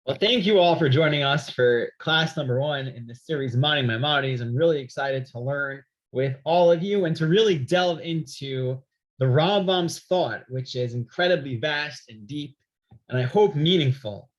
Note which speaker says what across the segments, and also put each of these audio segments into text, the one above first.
Speaker 1: Well, thank you all for joining us for class number 1 in the series Maimonides. I'm really excited to learn with all of you and to really delve into the Rambam's thought, which is incredibly vast and deep, and I hope meaningful.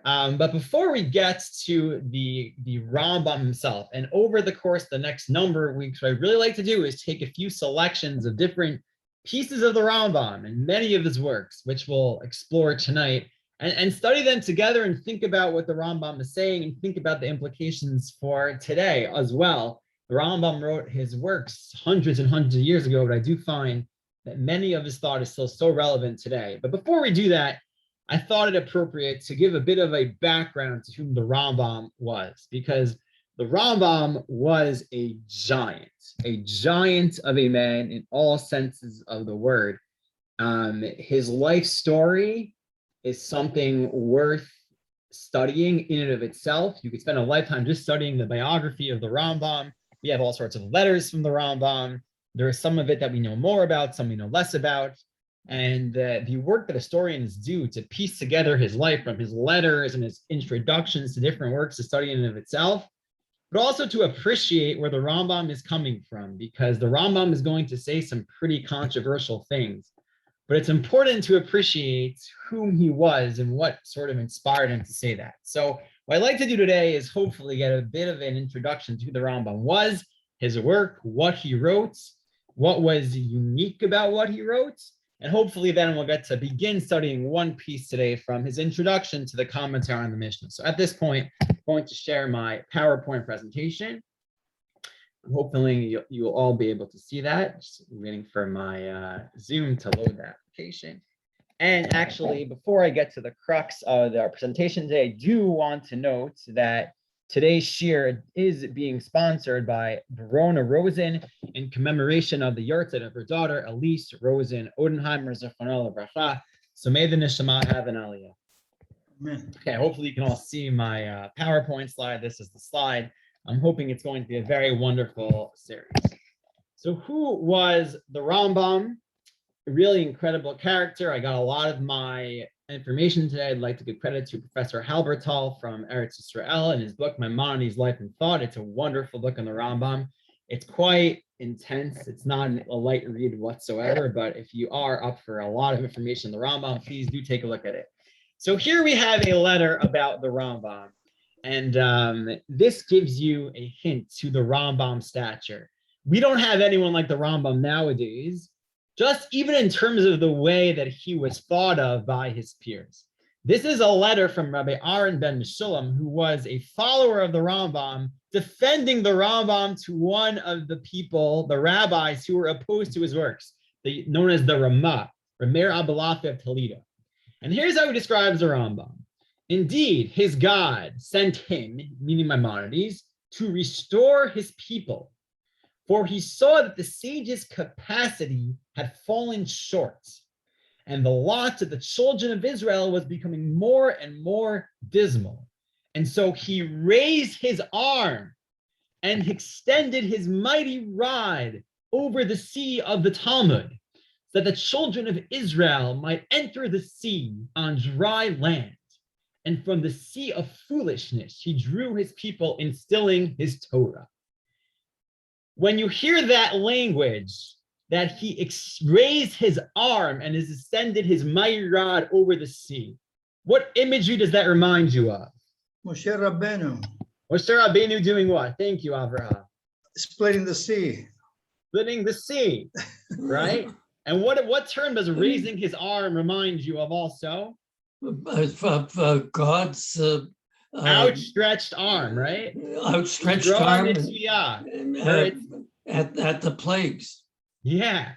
Speaker 1: But before we get to the Rambam himself, and over the course of the next number of weeks, what I'd really like to do is take a few selections of different pieces of the Rambam and many of his works, which we'll explore tonight, and study them together and think about what the Rambam is saying and think about the implications for today as well. The Rambam wrote his works hundreds and hundreds of years ago, but I do find that many of his thought is still so relevant today. But before we do that, I thought it appropriate to give a bit of a background to whom the Rambam was, because the Rambam was a giant of a man in all senses of the word. His life story is something worth studying in and of itself. You could spend a lifetime just studying the biography of the Rambam. We have all sorts of letters from the Rambam. There is some of it that we know more about, some we know less about. And the work that historians do to piece together his life from his letters and his introductions to different works to study in and of itself, but also to appreciate where the Rambam is coming from, because the Rambam is going to say some pretty controversial things. But it's important to appreciate whom he was and what sort of inspired him to say that. So what I'd like to do today is hopefully get a bit of an introduction to who the Rambam was, his work, what he wrote, what was unique about what he wrote, and hopefully then we'll get to begin studying one piece today from his introduction to the commentary on the Mishnah. So at this point, I'm going to share my PowerPoint presentation. Hopefully you'll all be able to see that. Just waiting for my Zoom to load the application. And actually, before I get to the crux of our presentation today, I do want to note that today's shiur is being sponsored by Verona Rosen in commemoration of the yahrzeit of her daughter, Elise Rosen Odenheimer, Zechronah Livracha. So may the neshama have an aliyah. Amen. Okay, hopefully you can all see my PowerPoint slide. This is the slide. I'm hoping it's going to be a very wonderful series. So who was the Rambam? A really incredible character. I got a lot of my information today. I'd like to give credit to Professor Halbertal from Eretz Yisrael and his book, Maimonides, Life and Thought. It's a wonderful book on the Rambam. It's quite intense. It's not a light read whatsoever, but if you are up for a lot of information on the Rambam, please do take a look at it. So here we have a letter about the Rambam. And this gives you a hint to the Rambam stature. We don't have anyone like the Rambam nowadays, just even in terms of the way that he was thought of by his peers. This is a letter from Rabbi Aaron ben Meshulam, who was a follower of the Rambam, defending the Rambam to one of the people, the rabbis who were opposed to his works, known as the Rama, Rameir Abalafi of Toledo. And here's how he describes the Rambam. Indeed, his God sent him, meaning Maimonides, to restore his people, for he saw that the sage's capacity had fallen short, and the lot of the children of Israel was becoming more and more dismal. And so he raised his arm and extended his mighty rod over the sea of the Talmud, so that the children of Israel might enter the sea on dry land. And from the sea of foolishness, he drew his people, instilling his Torah. When you hear that language, that he raised his arm and has extended his mighty rod over the sea, what imagery does that remind you of?
Speaker 2: Moshe Rabbeinu.
Speaker 1: Moshe Rabbeinu doing what? Thank you, Avraham.
Speaker 2: Splitting the sea.
Speaker 1: Splitting the sea, right? And what term does raising his arm remind you of also?
Speaker 3: God's
Speaker 1: outstretched arm, right?
Speaker 3: Outstretched arm at the plagues.
Speaker 1: Yeah.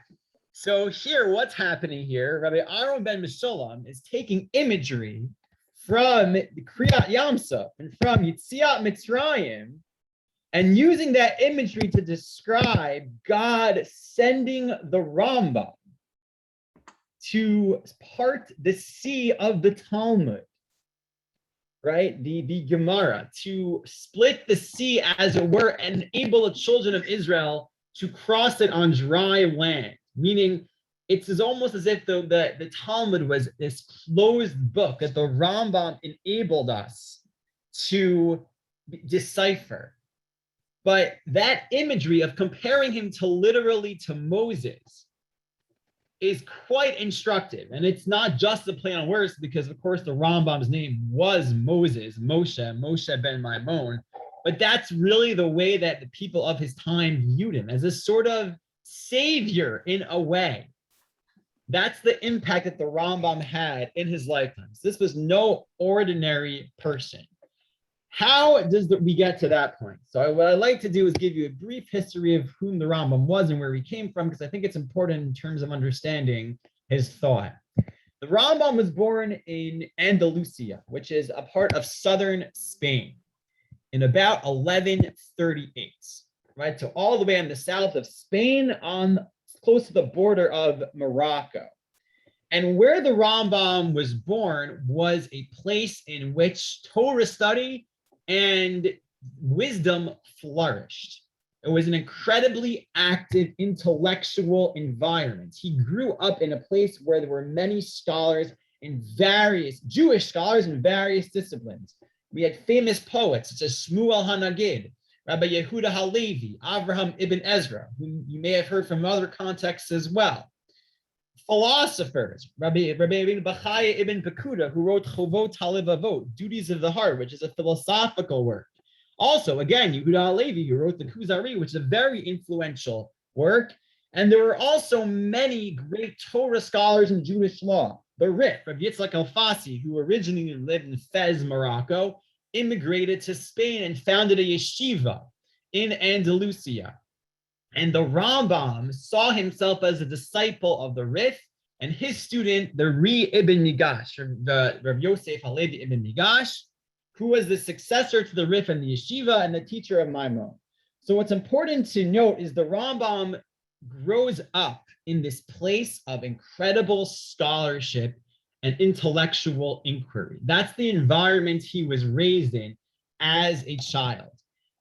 Speaker 1: So here, what's happening here? Rabbi Aaron ben Meshulam is taking imagery from Kriyat Yamsuf and from Yetziat Mitzrayim, and using that imagery to describe God sending the Ramba to part the sea of the Talmud, right? The Gemara, to split the sea, as it were, and enable the children of Israel to cross it on dry land, meaning it's almost as if the Talmud was this closed book that the Rambam enabled us to decipher. But that imagery of comparing him literally to Moses is quite instructive. And it's not just a play on words, because of course the Rambam's name was Moses, Moshe ben Maimon. But that's really the way that the people of his time viewed him, as a sort of savior in a way. That's the impact that the Rambam had in his lifetime. So this was no ordinary person. How does we get to that point? So what I'd like to do is give you a brief history of whom the Rambam was and where he came from, because I think it's important in terms of understanding his thought. The Rambam was born in Andalusia, which is a part of southern Spain, in about 1138, right? So all the way in the south of Spain, on close to the border of Morocco. And where the Rambam was born was a place in which Torah study and wisdom flourished. It was an incredibly active intellectual environment. He grew up in a place where there were many scholars in various, Jewish scholars in various disciplines. We had famous poets such as Shmuel HaNagid, Rabbi Yehuda HaLevi, Avraham ibn Ezra, whom you may have heard from other contexts as well. Philosophers, Rabbi ibn Bachaya ibn Pekuda, who wrote Chovot HaLevavot, Duties of the Heart, which is a philosophical work. Also, again, Yehuda HaLevi, who wrote the Kuzari, which is a very influential work. And there were also many great Torah scholars in Jewish law. The Rif, Rabbi Yitzhak Alfasi, who originally lived in Fez, Morocco, immigrated to Spain and founded a yeshiva in Andalusia. And the Rambam saw himself as a disciple of the Rif, and his student, the Ri ibn Migash, the Rav Yosef Halevi ibn Migash, who was the successor to the Rif and the yeshiva and the teacher of Maimon. So what's important to note is the Rambam grows up in this place of incredible scholarship and intellectual inquiry. That's the environment he was raised in as a child.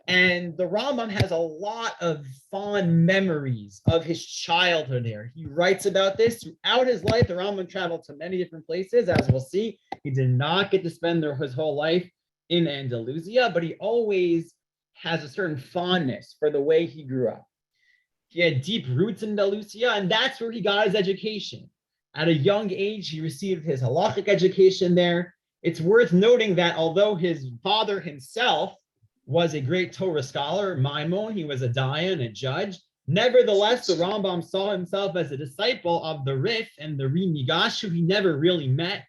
Speaker 1: And the Rambam has a lot of fond memories of his childhood there. He writes about this throughout his life. The Rambam traveled to many different places, as we'll see. He did not get to spend his whole life in Andalusia, but he always has a certain fondness for the way he grew up. He had deep roots in Andalusia, and that's where he got his education. At a young age, he received his halachic education there. It's worth noting that although his father himself was a great Torah scholar, Maimon, he was a dayan, a judge. Nevertheless, the Rambam saw himself as a disciple of the Rif and the Ri Migash, who he never really met.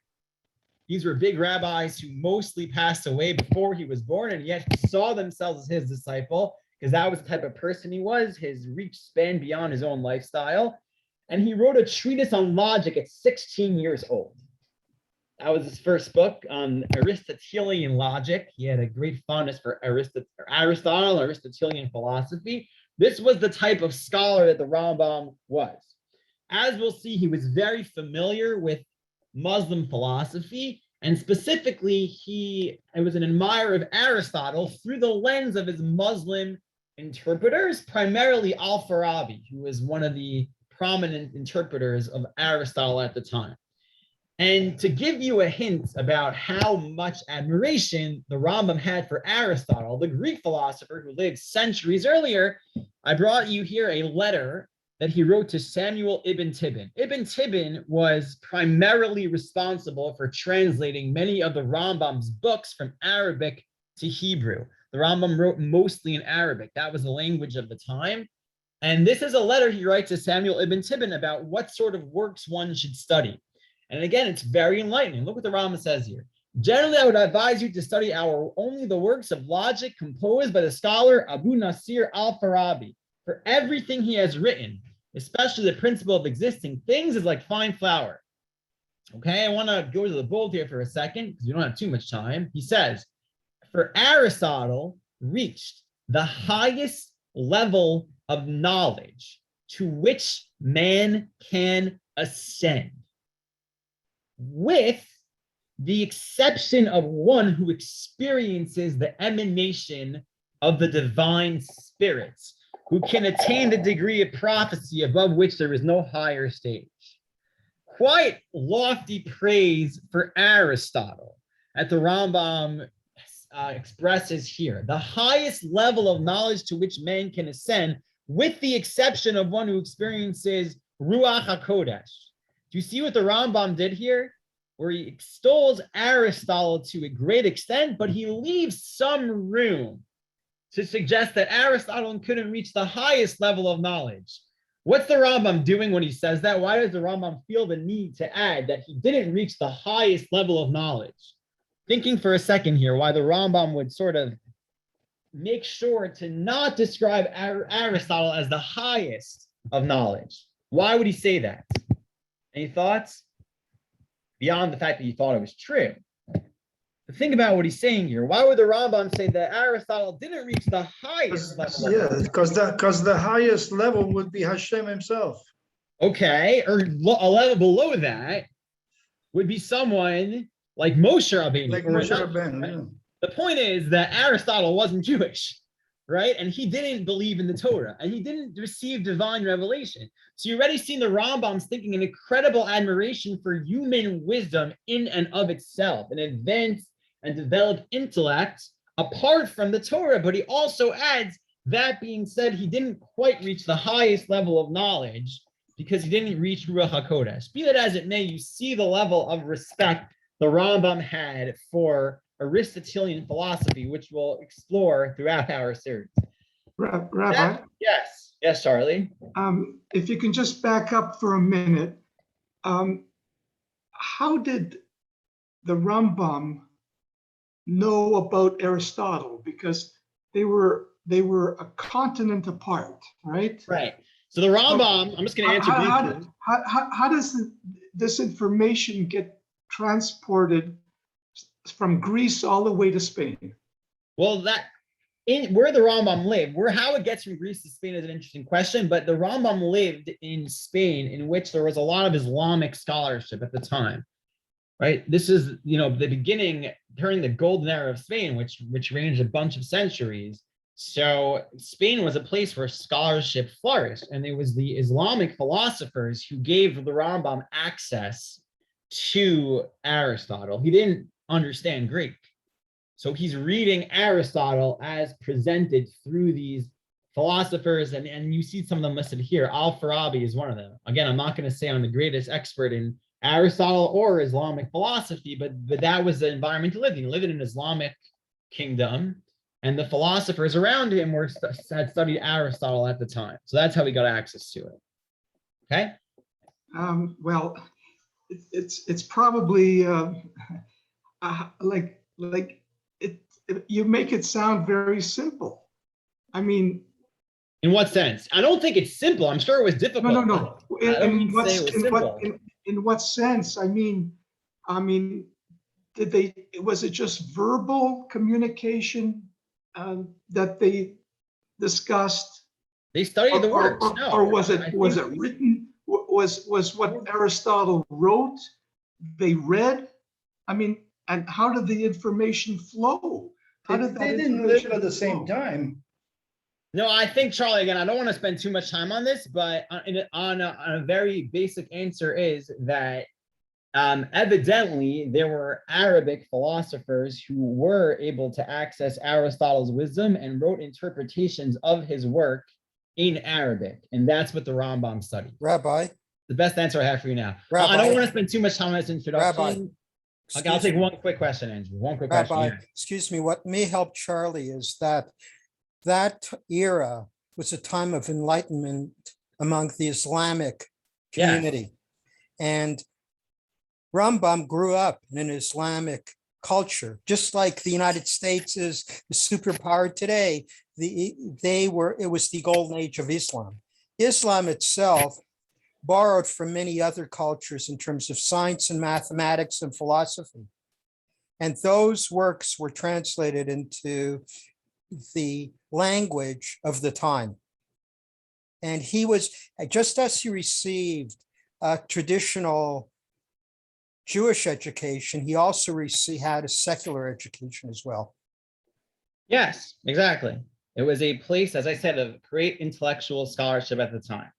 Speaker 1: These were big rabbis who mostly passed away before he was born, and yet he saw themselves as his disciple, because that was the type of person he was. His reach spanned beyond his own lifestyle. And he wrote a treatise on logic at 16 years old. That was his first book on Aristotelian logic. He had a great fondness for Aristotle, Aristotelian philosophy. This was the type of scholar that the Rambam was. As we'll see, he was very familiar with Muslim philosophy, and specifically, he was an admirer of Aristotle through the lens of his Muslim interpreters, primarily Al-Farabi, who was one of the prominent interpreters of Aristotle at the time. And to give you a hint about how much admiration the Rambam had for Aristotle, the Greek philosopher who lived centuries earlier, I brought you here a letter that he wrote to Samuel ibn Tibbon. Ibn Tibbon was primarily responsible for translating many of the Rambam's books from Arabic to Hebrew. The Rambam wrote mostly in Arabic. That was the language of the time. And this is a letter he writes to Samuel ibn Tibbon about what sort of works one should study. And again, it's very enlightening. Look what the Rambam says here. Generally, I would advise you to study only the works of logic composed by the scholar Abu Nasir al-Farabi. For everything he has written, especially the principle of existing things, is like fine flour. Okay, I want to go to the bold here for a second because we don't have too much time. He says, for Aristotle reached the highest level of knowledge to which man can ascend, with the exception of one who experiences the emanation of the divine spirits, who can attain the degree of prophecy above which there is no higher stage. quite lofty praise for Aristotle that the Rambam expresses here. The highest level of knowledge to which man can ascend, with the exception of one who experiences Ruach HaKodesh. Do you see what the Rambam did here? Where he extols Aristotle to a great extent, but he leaves some room to suggest that Aristotle couldn't reach the highest level of knowledge. What's the Rambam doing when he says that? Why does the Rambam feel the need to add that he didn't reach the highest level of knowledge? Thinking for a second here, why the Rambam would sort of make sure to not describe Aristotle as the highest of knowledge. Why would he say that? Any thoughts? Beyond the fact that he thought it was true. But think about what he's saying here. Why would the Rambam say that Aristotle didn't reach the highest level?
Speaker 2: Yeah, because the highest level would be Hashem himself.
Speaker 1: Okay, or a level below that would be someone like Moshe Rabbeinu.
Speaker 2: Like Moshe Rabbeinu, yeah.
Speaker 1: The point is that Aristotle wasn't Jewish, right? And he didn't believe in the Torah, and he didn't receive divine revelation. So you already seen the Rambam's thinking an incredible admiration for human wisdom in and of itself, an advanced and developed intellect apart from the Torah. But he also adds, that being said, he didn't quite reach the highest level of knowledge because he didn't reach Ruach HaKodesh. Be that as it may, you see the level of respect the Rambam had for Aristotelian philosophy, which we'll explore throughout our series.
Speaker 4: Rabbi?
Speaker 1: Yes, Charlie.
Speaker 4: If you can just back up for a minute, how did the Rambam know about Aristotle? Because they were a continent apart, right?
Speaker 1: Right. So the Rambam, I'm just going to answer briefly.
Speaker 4: How does this information get transported from Greece all the way to Spain?
Speaker 1: Well, where the Rambam lived, how it gets from Greece to Spain is an interesting question, but the Rambam lived in Spain, in which there was a lot of Islamic scholarship at the time, right? This is, the beginning during the golden era of Spain, which ranged a bunch of centuries. So Spain was a place where scholarship flourished, and it was the Islamic philosophers who gave the Rambam access to Aristotle. He didn't understand Greek. So he's reading Aristotle as presented through these philosophers, and you see some of them listed here. Al-Farabi is one of them. Again, I'm not going to say I'm the greatest expert in Aristotle or Islamic philosophy, but that was the environment he lived in. He lived in an Islamic kingdom, and the philosophers around him had studied Aristotle at the time. So that's how he got access to it. Okay?
Speaker 4: Well, it's probably you make it sound very simple. I mean,
Speaker 1: in what sense? I don't think it's simple. I'm sure it was difficult.
Speaker 4: No. In what sense? I mean, was it just verbal communication that they discussed?
Speaker 1: They studied the words.
Speaker 4: Or was it written? Was what Aristotle wrote? They read? I mean, and how did the information flow?
Speaker 2: They didn't live at the same time.
Speaker 1: No, I think, Charlie, again, I don't want to spend too much time on this, but on a very basic answer is that evidently there were Arabic philosophers who were able to access Aristotle's wisdom and wrote interpretations of his work in Arabic. And that's what the Rambam studied.
Speaker 5: Rabbi?
Speaker 1: The best answer I have for you now.
Speaker 5: Rabbi,
Speaker 1: I don't want to spend too much time on this introduction.
Speaker 5: Rabbi,
Speaker 1: Okay, I'll take one quick question, Andrew. One quick
Speaker 5: Rabbi,
Speaker 1: question. Yeah.
Speaker 5: excuse me, what may help Charlie is that era was a time of enlightenment among the Islamic community. Yeah. And Rambam grew up in an Islamic culture, just like the United States is the superpower today. It was the golden age of Islam. Islam itself borrowed from many other cultures in terms of science and mathematics and philosophy. And those works were translated into the language of the time. And he was, just as he received a traditional Jewish education, he also had a secular education as well.
Speaker 1: Yes, exactly. It was a place, as I said, of great intellectual scholarship at the time.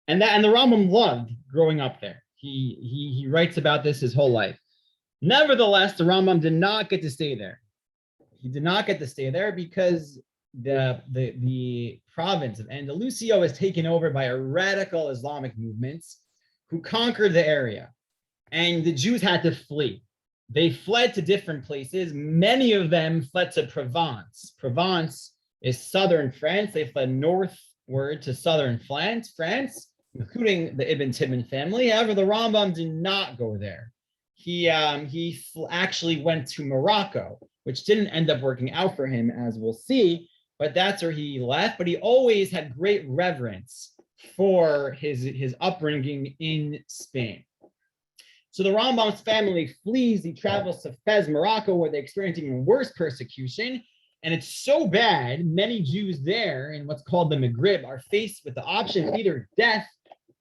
Speaker 1: And the Rambam loved growing up there. He writes about this his whole life. Nevertheless, the Rambam did not get to stay there. He did not get to stay there because the province of Andalusia was taken over by a radical Islamic movement who conquered the area, and the Jews had to flee. They fled to different places. Many of them fled to Provence. Provence is southern France. They fled northward to southern France, including the Ibn Tibban family. However, the Rambam did not go there. He actually went to Morocco, which didn't end up working out for him, as we'll see, but that's where he left. But he always had great reverence for his upbringing in Spain. So the Rambam's family flees. He travels to Fez, Morocco, where they experience even worse persecution. And it's so bad, many Jews there in what's called the Maghrib are faced with the option of either death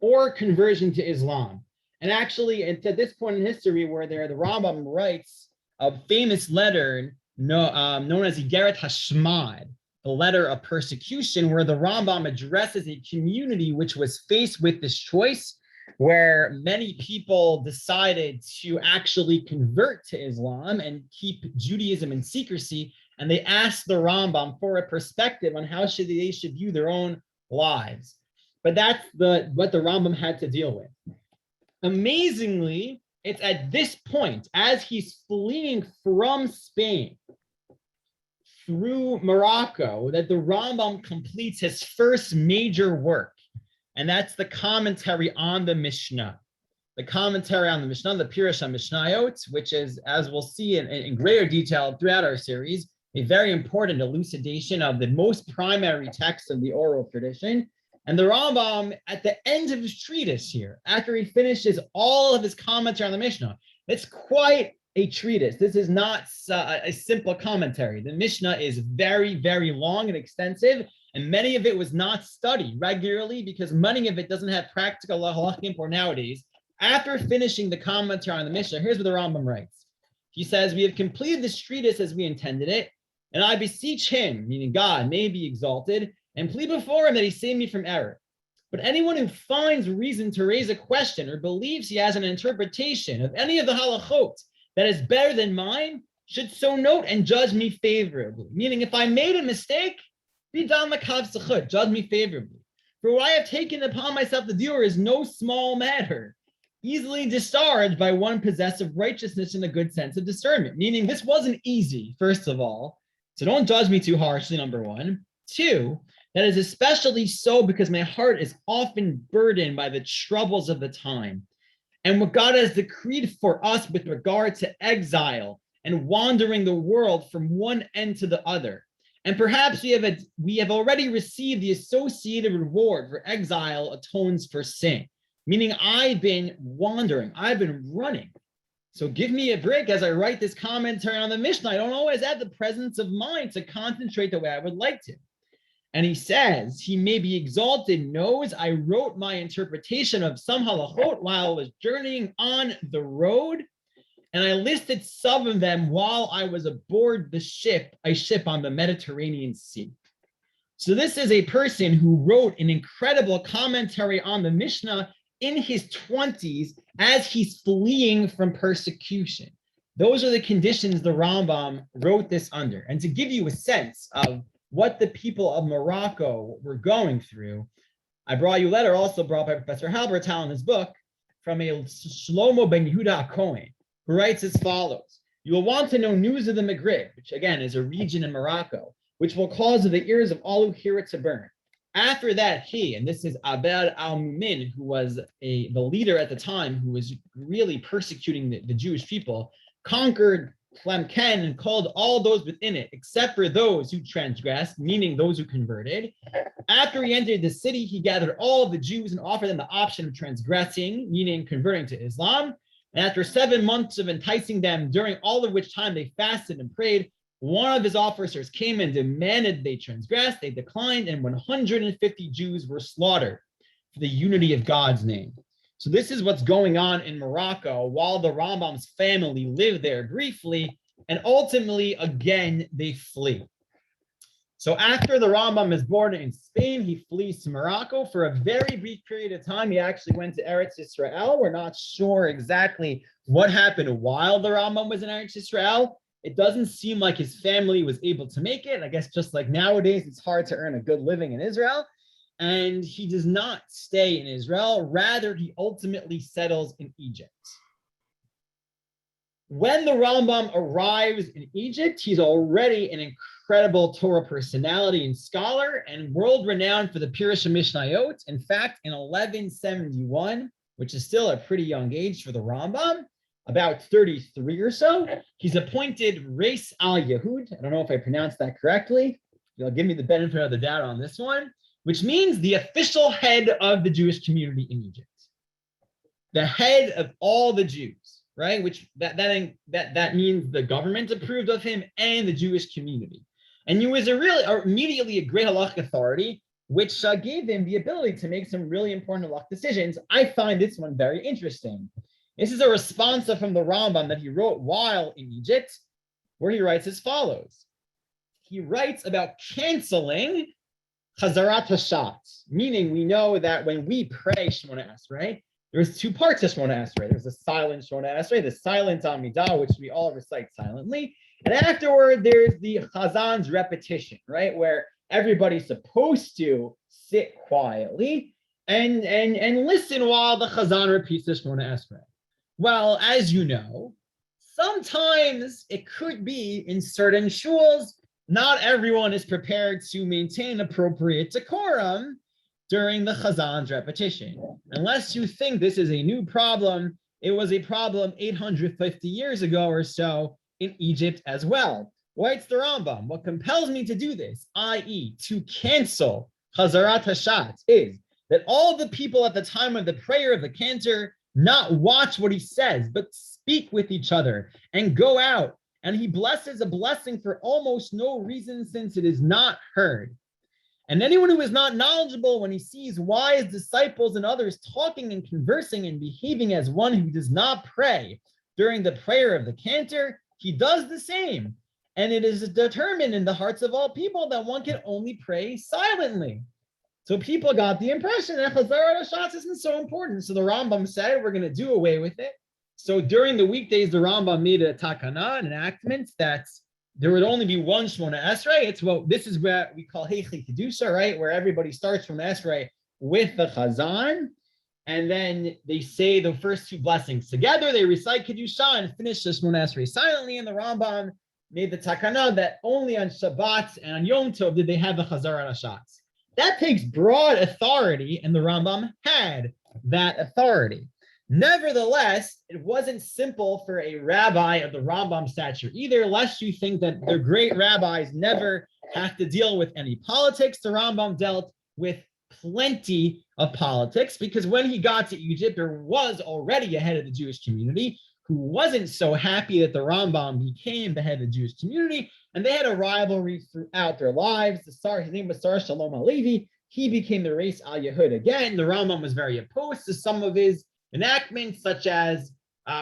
Speaker 1: or conversion to Islam. And actually, it's at this point in history where the Rambam writes a famous letter known as Igeret Hashmad, the letter of persecution, where the Rambam addresses a community which was faced with this choice, where many people decided to actually convert to Islam and keep Judaism in secrecy. And they asked the Rambam for a perspective on how they should view their own lives. But that's what the Rambam had to deal with. Amazingly, it's at this point, as he's fleeing from Spain through Morocco, that the Rambam completes his first major work. And that's the commentary on the Mishnah. The commentary on the Mishnah, the Pirush HaMishnayot, which is, as we'll see in greater detail throughout our series, a very important elucidation of the most primary text of the oral tradition. And the Rambam, at the end of his treatise here, after he finishes all of his commentary on the Mishnah, it's quite a treatise. This is not a simple commentary. The Mishnah is very, very long and extensive, and many of it was not studied regularly because many of it doesn't have practical halachic import nowadays. After finishing the commentary on the Mishnah, here's what the Rambam writes. He says, "We have completed this treatise as we intended it, and I beseech him," meaning God, may be exalted, "and plead before him that he save me from error. But anyone who finds reason to raise a question or believes he has an interpretation of any of the halachot that is better than mine should so note and judge me favorably." Meaning, if I made a mistake, judge me favorably. For what I have taken upon myself to do is no small matter, easily discharged by one possessed of righteousness and a good sense of discernment. Meaning, this wasn't easy, first of all. So don't judge me too harshly, number one. Two, that is especially so because my heart is often burdened by the troubles of the time and what God has decreed for us with regard to exile and wandering the world from one end to the other. And perhaps we have already received the associated reward for exile atones for sin. Meaning I've been wandering, I've been running. So give me a break as I write this commentary on the Mishnah. I don't always have the presence of mind to concentrate the way I would like to. And he says, he may be exalted, knows I wrote my interpretation of some halachot while I was journeying on the road, and I listed some of them while I was aboard a ship on the Mediterranean Sea. So this is a person who wrote an incredible commentary on the Mishnah in his 20s as he's fleeing from persecution. Those are the conditions the Rambam wrote this under. And to give you a sense of what the people of Morocco were going through, I brought you a letter also brought by Professor Halbertal in his book from a Shlomo ben Yehuda Cohen, who writes as follows: "You will want to know news of the Maghrib," which again is a region in Morocco, "which will cause the ears of all who hear it to burn. After that, he," and this is Abel al-Mumin, who was the leader at the time, who was really persecuting the Jewish people, "conquered Tlemcen and called all those within it, except for those who transgressed," meaning those who converted. "After he entered the city, he gathered all of the Jews and offered them the option of transgressing," meaning converting to Islam. "And after 7 months of enticing them, during all of which time they fasted and prayed, one of his officers came and demanded they transgress. They declined, and 150 Jews were slaughtered for the unity of God's name." So this is what's going on in Morocco while the Rambam's family lived there briefly, and ultimately, again, they flee. So after the Rambam is born in Spain, he flees to Morocco for a very brief period of time. He actually went to Eretz Israel. We're not sure exactly what happened while the Rambam was in Eretz Israel. It doesn't seem like his family was able to make it. I guess just like nowadays, it's hard to earn a good living in Israel. And he does not stay in Israel. Rather, he ultimately settles in Egypt. When the Rambam arrives in Egypt, he's already an incredible Torah personality and scholar and world-renowned for the Pirush Mishnayot. In fact, in 1171, which is still a pretty young age for the Rambam, about 33 or so, he's appointed Reis al Yehud. I don't know if I pronounced that correctly. You'll give me the benefit of the doubt on this one, which means the official head of the Jewish community in Egypt. The head of all the Jews. Right, which that means the government approved of him and the Jewish community, and he was immediately a great halachic authority, which gave him the ability to make some really important halachic decisions. I find this one very interesting. This is a responsa from the Rambam that he wrote while in Egypt, where he writes as follows. He writes about canceling chazarat hashatz, meaning we know that when we pray Shemona Esrei, there's two parts to Shemona Esrei. There's a silent Shemona Esrei, the silent Amidah, which we all recite silently. And afterward, there's the Chazan's repetition, right? Where everybody's supposed to sit quietly and listen while the Chazan repeats the Shemona Esrei. Well, as you know, sometimes it could be in certain shuls, not everyone is prepared to maintain appropriate decorum during the Chazan's repetition. Unless you think this is a new problem, it was a problem 850 years ago or so in Egypt as well. Writes the Rambam, what compels me to do this, i.e. to cancel Chazarat Hashatz, is that all the people at the time of the prayer of the cantor not watch what he says, but speak with each other and go out. And he blesses a blessing for almost no reason since it is not heard. And anyone who is not knowledgeable when he sees wise disciples and others talking and conversing and behaving as one who does not pray during the prayer of the cantor, he does the same. And it is determined in the hearts of all people that one can only pray silently. So people got the impression that Chazarat Hashatz isn't so important. So the Rambam said, we're going to do away with it. So during the weekdays, the Rambam made a takana, an enactment that there would only be one Shemona Esrei. This is what we call Heichli Kedusha, right? Where everybody starts from Esrei with the Chazan, and then they say the first two blessings together. They recite Kedusha and finish the Shemona Esrei silently. And the Rambam made the takana that only on Shabbat and on Yom Tov did they have the Chazarat Hashatz. That takes broad authority, and the Rambam had that authority. Nevertheless, it wasn't simple for a rabbi of the Rambam stature either, lest you think that the great rabbis never have to deal with any politics. The Rambam dealt with plenty of politics because when he got to Egypt, there was already a head of the Jewish community who wasn't so happy that the Rambam became the head of the Jewish community, and they had a rivalry throughout their lives. His name was Sar Shalom Alevi. He became the Reis al Yehud again. The Rambam was very opposed to some of his enactments, such as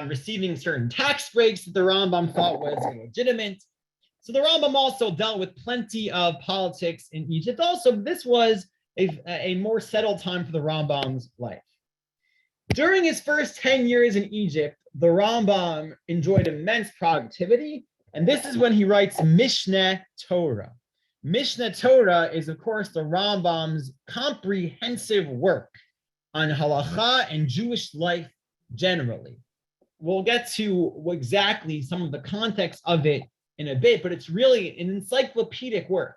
Speaker 1: receiving certain tax breaks that the Rambam thought was illegitimate. So the Rambam also dealt with plenty of politics in Egypt. Also, this was a more settled time for the Rambam's life. During his first 10 years in Egypt, the Rambam enjoyed immense productivity, and this is when he writes Mishneh Torah. Mishneh Torah is, of course, the Rambam's comprehensive work on halacha and Jewish life generally. We'll get to exactly some of the context of it in a bit, but it's really an encyclopedic work.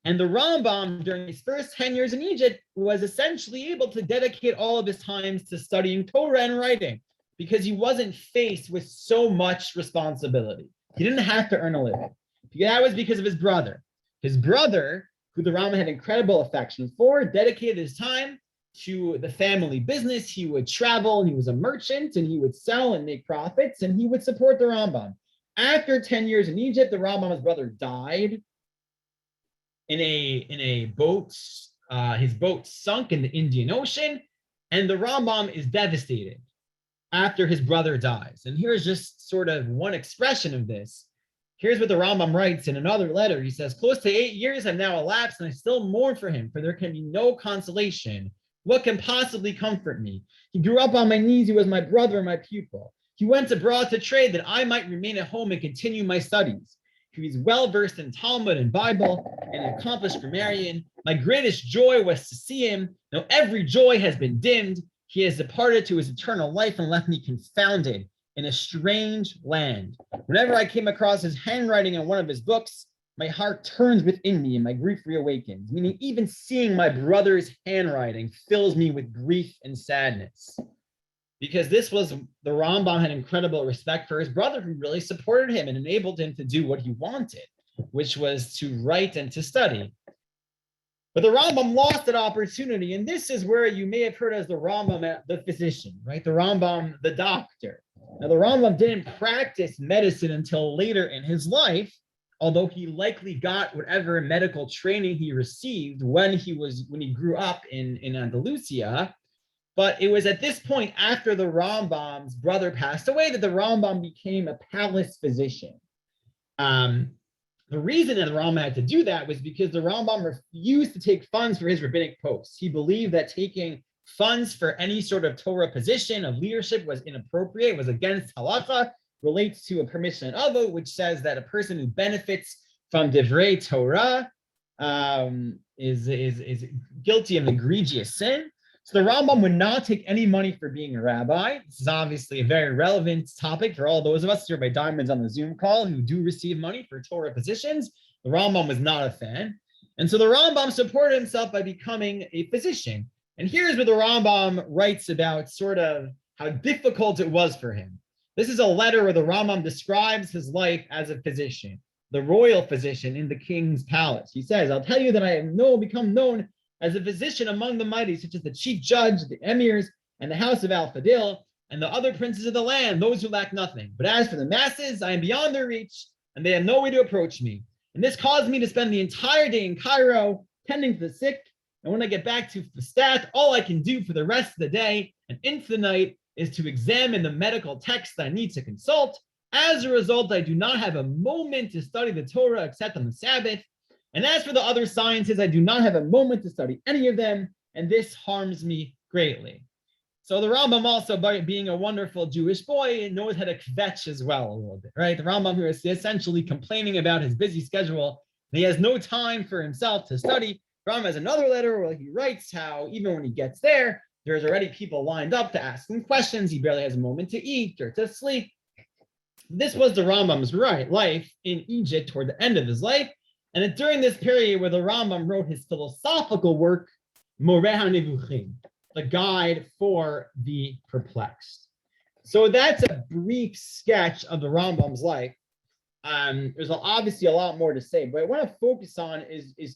Speaker 1: And the Rambam, during his first 10 years in Egypt, was essentially able to dedicate all of his time to studying Torah and writing because he wasn't faced with so much responsibility. He didn't have to earn a living. That was because of his brother. His brother, who the Rambam had incredible affection for, dedicated his time to the family business. He would travel, and he was a merchant, and he would sell and make profits, and he would support the Rambam. After 10 years in Egypt, the Rambam's brother died in a boat. His boat sunk in the Indian Ocean, and the Rambam is devastated after his brother dies. And here's just sort of one expression of this. Here's what the Rambam writes in another letter. He says, close to 8 years have now elapsed, and I still mourn for him, for there can be no consolation. What can possibly comfort me? He grew up on my knees. He was my brother and my pupil. He went abroad to trade that I might remain at home and continue my studies. He was well versed in Talmud and Bible and an accomplished grammarian. My greatest joy was to see him. Now every joy has been dimmed. He has departed to his eternal life and left me confounded in a strange land. Whenever I came across his handwriting in one of his books, my heart turns within me and my grief reawakens, meaning even seeing my brother's handwriting fills me with grief and sadness. Because this was, the Rambam had incredible respect for his brother, who really supported him and enabled him to do what he wanted, which was to write and to study. But the Rambam lost that opportunity, and this is where you may have heard as the Rambam, the physician, right? The Rambam, the doctor. Now, the Rambam didn't practice medicine until later in his life, although he likely got whatever medical training he received when he grew up in Andalusia. But it was at this point, after the Rambam's brother passed away, that the Rambam became a palace physician. The reason that the Rambam had to do that was because the Rambam refused to take funds for his rabbinic posts. He believed that taking funds for any sort of Torah position of leadership was inappropriate, was against halacha, relates to a permission of Avo, which says that a person who benefits from divrei Torah is guilty of an egregious sin. So the Rambam would not take any money for being a rabbi. This is obviously a very relevant topic for all those of us here by Diamonds on the Zoom call who do receive money for Torah positions. The Rambam was not a fan. And so the Rambam supported himself by becoming a physician. And here's what the Rambam writes about sort of how difficult it was for him. This is a letter where the Rambam describes his life as a physician, the royal physician in the king's palace. He says, I'll tell you that I have become known as a physician among the mighty, such as the chief judge, the emirs, and the house of Al-Fadil, and the other princes of the land, those who lack nothing. But as for the masses, I am beyond their reach, and they have no way to approach me. And this caused me to spend the entire day in Cairo, tending to the sick. And when I get back to Fustat, all I can do for the rest of the day and into the night is to examine the medical texts I need to consult. As a result, I do not have a moment to study the Torah except on the Sabbath. And as for the other sciences, I do not have a moment to study any of them, and this harms me greatly. So the Rambam also, by being a wonderful Jewish boy, knows how to kvetch as well a little bit, right? The Rambam here is essentially complaining about his busy schedule, and he has no time for himself to study. The Rambam has another letter where he writes how even when he gets there, there's already people lined up to ask him questions. He barely has a moment to eat or to sleep. This was the Rambam's life in Egypt toward the end of his life. And during this period where the Rambam wrote his philosophical work, Moreh HaNevuchim, the guide for the perplexed. So that's a brief sketch of the Rambam's life. There's obviously a lot more to say, but I want to focus on is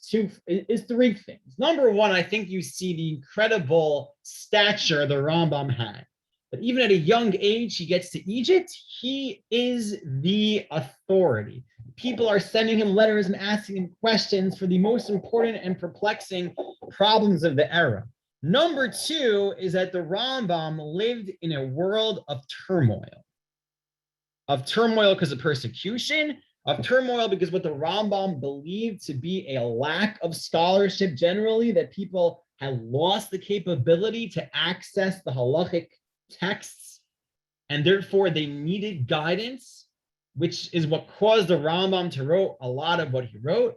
Speaker 1: three things. Number one, I think you see the incredible stature the Rambam had. But even at a young age, he gets to Egypt, he is the authority. People are sending him letters and asking him questions for the most important and perplexing problems of the era. Number two is that the Rambam lived in a world of turmoil because of persecution, of turmoil because what the Rambam believed to be a lack of scholarship generally, that people had lost the capability to access the halachic texts, and therefore they needed guidance, which is what caused the Rambam to write a lot of what he wrote.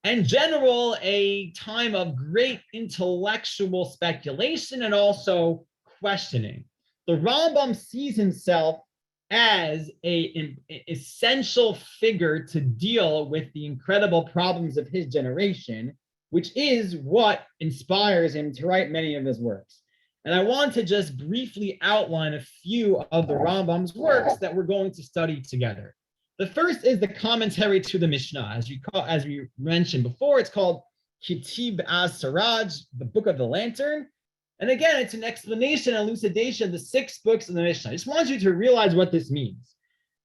Speaker 1: In general, a time of great intellectual speculation and also questioning. The Rambam sees himself as an essential figure to deal with the incredible problems of his generation, which is what inspires him to write many of his works. And I want to just briefly outline a few of the Rambam's works that we're going to study together. The first is the commentary to the Mishnah. As we mentioned before, it's called Kitib as-Siraj, the Book of the Lantern. And again, it's an explanation and elucidation of the 6 books of the Mishnah. I just want you to realize what this means.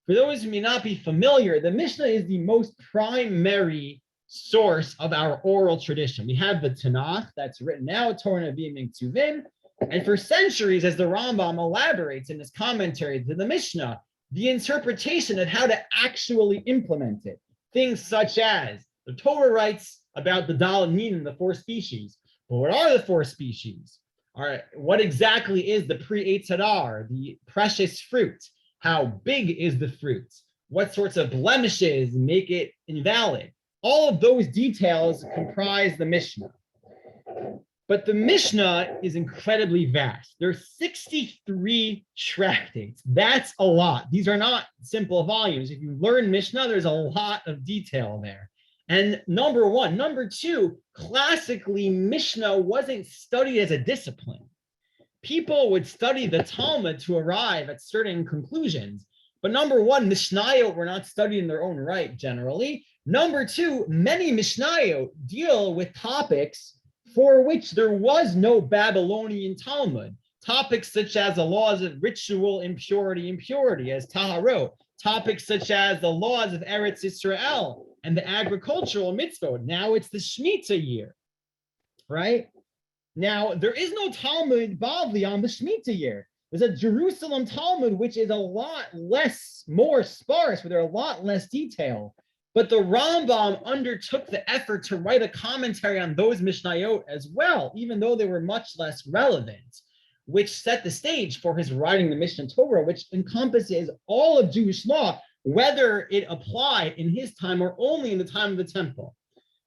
Speaker 1: For those who may not be familiar, the Mishnah is the most primary source of our oral tradition. We have the Tanakh that's written now, Torah Nevi'im and Ktuvim. And for centuries, as the Rambam elaborates in his commentary to the Mishnah, the interpretation of how to actually implement it. Things such as the Torah writes about the Daled Minim, the 4 species. But what are the 4 species? What exactly is the pre-Eitz Hadar, the precious fruit? How big is the fruit? What sorts of blemishes make it invalid? All of those details comprise the Mishnah. But the Mishnah is incredibly vast. There's 63 tractates. That's a lot. These are not simple volumes. If you learn Mishnah, there's a lot of detail there. And number one. Number two, classically, Mishnah wasn't studied as a discipline. People would study the Talmud to arrive at certain conclusions. But number one, Mishnayot were not studied in their own right generally. Number two, many Mishnayot deal with topics for which there was no Babylonian Talmud. Topics such as the laws of ritual impurity as Taharot. Topics such as the laws of Eretz Israel and the agricultural mitzvot. Now it's the Shemitah year, right? Now, there is no Talmud Bavli on the Shemitah year. There's a Jerusalem Talmud, which is a lot more sparse, where there are a lot less detail. But the Rambam undertook the effort to write a commentary on those Mishnayot as well, even though they were much less relevant, which set the stage for his writing the Mishnah Torah, which encompasses all of Jewish law, whether it applied in his time or only in the time of the temple.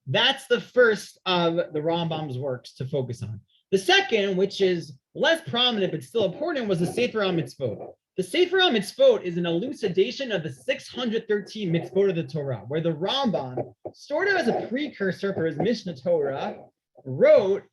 Speaker 1: That's the first of the Rambam's works to focus on. The second, which is less prominent but still important, was the Sefer HaMitzvot. The Sefer HaMitzvot is an elucidation of the 613 mitzvot of the Torah, where the Rambam, sort of as a precursor for his Mishnah Torah, wrote,